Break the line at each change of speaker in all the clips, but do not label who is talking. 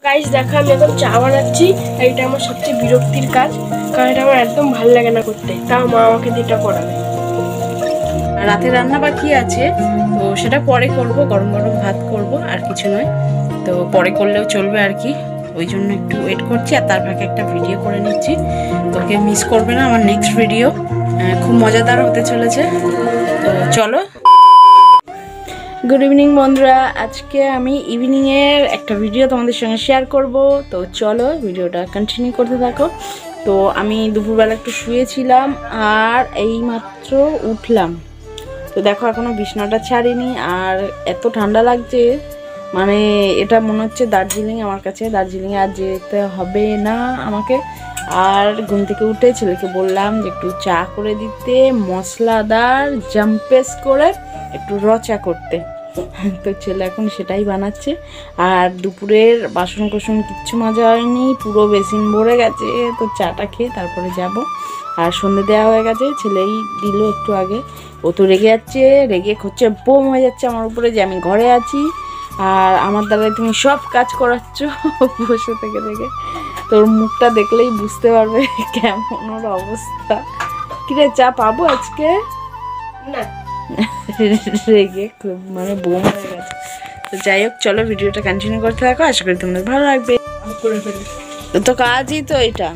Guys দেখো আমি এখন চা বানাচ্ছি। এটা আমার সবচেয়ে বিরক্তির কাজ, কারণ এটা আমার একদম ভালো লাগে না করতে, তাও মা আমাকে যেটা করাবে।
রাতে রান্না বাকি আছে, তো সেটা পরে করব, গরম গরম ভাত করব, আর কিছু নয়। তো পরে করলেও চলবে আর কি, ওই জন্য একটু ওয়েট করছি। আর তার ফাঁকে একটা ভিডিও করে নিচ্ছি, তোকে মিস করবে না আমার নেক্সট ভিডিও, খুব মজাদার হতে চলেছে। তো চলো। গুড ইভিনিং বন্ধুরা, আজকে আমি ইভিনিংয়ের একটা ভিডিও তোমাদের সঙ্গে শেয়ার করব। তো চলো ভিডিওটা কন্টিনিউ করতে থাকো। তো আমি দুপুরবেলা একটু শুয়েছিলাম আর এইমাত্র উঠলাম। তো দেখো এখনও বিছানাটা ছাড়িনি, আর এত ঠান্ডা লাগছে, মানে এটা মনে হচ্ছে দার্জিলিং আমার কাছে। দার্জিলিংয়ে আর যেতে হবে না আমাকে। আর ঘুম থেকে উঠে ছেলেকে বললাম যে একটু চা করে দিতে, মশলাদার জাম্পেস করে একটু র চা করতে। তো ছেলে এখন সেটাই বানাচ্ছে। আর দুপুরের বাসন কোসন কিচ্ছু মাজা হয়নি, পুরো বেসিন ভরে গেছে। তো চাটা খেয়ে তারপরে যাব। আর সন্ধে দেওয়া হয়ে গেছে, ছেলেই দিল একটু আগে। ও তো রেগে যাচ্ছে, রেগে হচ্ছে বোম হয়ে যাচ্ছে আমার উপরে যে আমি ঘরে আছি আর আমার দ্বারাই তুমি সব কাজ করাচ্ছ বসে থেকে থেকে। তোর মুখটা দেখলেই বুঝতে পারবে কেমন ওর অবস্থা। কিরে চা পাবো আজকে?
না,
রেগে খুব মানে বোম হয়ে গেছে। তো যাই হোক, চলো ভিডিওটা কন্টিনিউ করতে থাকো, আশা করি তোমাদের ভালো লাগবে।
করে ফেলি।
তো কাজই তো এটা,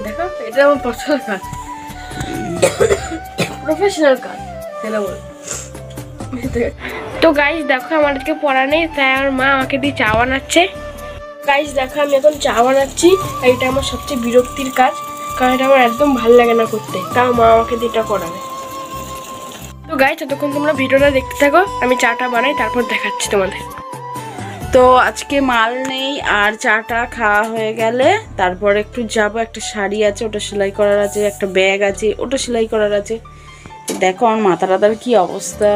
দেখো এটা আমার পছন্দের কাজ, প্রফেশনাল কাজ সেটা বল। তো গাইস দেখো আমার আজকে পড়া নেই, তাই আমার মা আমাকে দিয়ে চা বানাচ্ছে। গাইস দেখো আমি এখন চা বানাচ্ছি। এটা আমার সবচেয়ে বিরক্তির কাজ, কারণ এটা আমার একদম ভালো লাগে না করতে, তাও মা আমাকে দিয়ে এটা করাবে। তো গাইস ততক্ষণ তোমরা ভিডিওটা দেখতে থাকো, আমি চাটা বানাই তারপর দেখাচ্ছি তোমাদের।
তো আজকে মাল নেই, আর চাটা খাওয়া হয়ে গেলে তারপর একটু যাব। একটা শাড়ি আছে, ওটা সেলাই করার আছে, একটা ব্যাগ আছে, ওটা সেলাই করার আছে। দেখো আমার মাথা টাথার কি অবস্থা,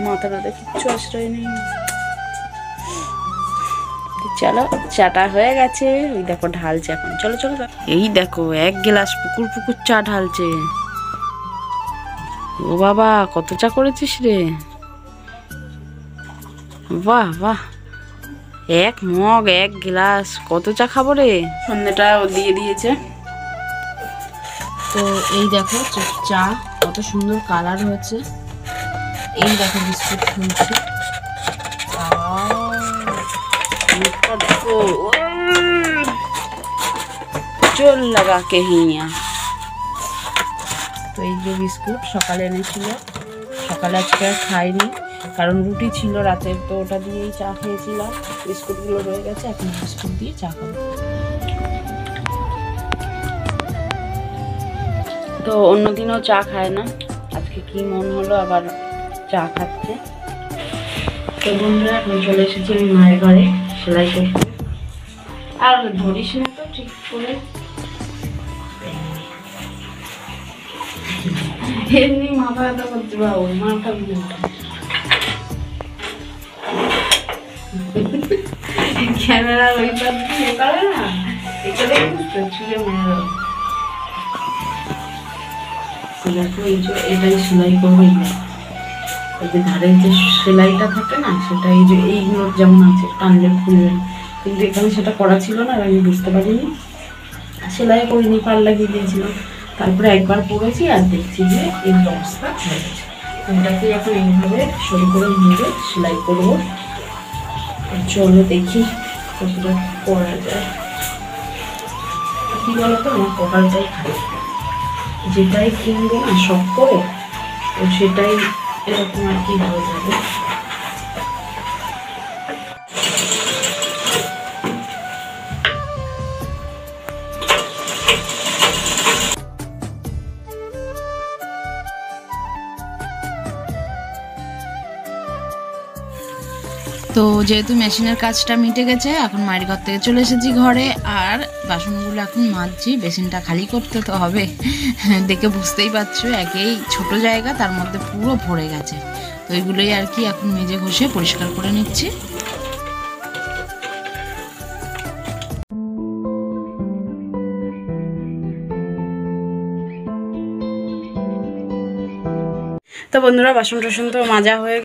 মাথা টাথা কিচ্ছু আশ্রয় নেই। চলো চাটা হয়ে গেছে, ওই দেখো ঢালছে এখন। চলো চলো, এই দেখো এক গ্লাস পুকুর পুকুর চা ঢালছে। ও বাবা, কত চা করেছিস রে, বাহ বাহ, এক মগ এক গ্লাস, কত চা খাবো রে। সন্ধ্যেটা ও দিয়ে দিয়েছে। তো এই দেখো চা কত সুন্দর কালার হয়েছে। এই দেখো বিস্কুট খুলছি, দেখো চোল লাগা কে হিয়া। তো এই যে বিস্কুট সকালে এনেছিল, সকালে আজকে আর খাইনি কারণ রুটি ছিল রাতের, তো ওটা দিয়েই চা খেয়েছিলাম। বিস্কুটগুলো রয়ে গেছে, এখন বিস্কুট দিয়ে চা খাবো। তো অন্যদিনও চা খায় না, আজকে কি মন হলো আবার চা খাচ্ছে। তো বন্ধুরা এখন চলে এসেছি আমি মায়ের ঘরে সেলাই করতে। আর ধরিস না তো ঠিক করে, এমনি মাথা ব্যথা করতে পারবো, মাথা ক্যামেরার ওই পাশ দিয়ে করে না, এখানে ছুঁড়ে মেরে দেখো। এই যে এটাই সেলাই করবো, এই যে ধারের যে সেলাইটা থাকে না, সেটা এই যে এইগুলো যেমন আছে টানলে খুলবে, কিন্তু এখানে সেটা করা ছিল না, আমি বুঝতে পারিনি, সেলাই করিনি, পাল লাগিয়ে দিয়েছিলাম। তারপরে একবার পড়েছি আর দেখছি যে এই অবস্থা হয়ে গেছে। এটাকে এখন এইভাবে সরু করে নিয়ে সেলাই করবো। চলো দেখি কতটা করা যায়। কি বলতো, আমার কপালটাই খারাপ, যেটাই কিনবো না শখ করে, তো সেটাই এরকম আর কি হয়ে যাবে। তো যেহেতু মেশিনের কাজটা মিটে গেছে, এখন মায়ের ঘর থেকে চলে এসেছি ঘরে। আর বাসনগুলো এখন মাজছি, বেসিনটা খালি করতে তো হবে, দেখে বুঝতেই পারছো একেই ছোট জায়গা, তার মধ্যে পুরো ভরে গেছে। তো এইগুলোই আর কি এখন মেজে ঘষে পরিষ্কার করে নিচ্ছি। তো বন্ধুরা বাসন টাসন তো মাজা হয়ে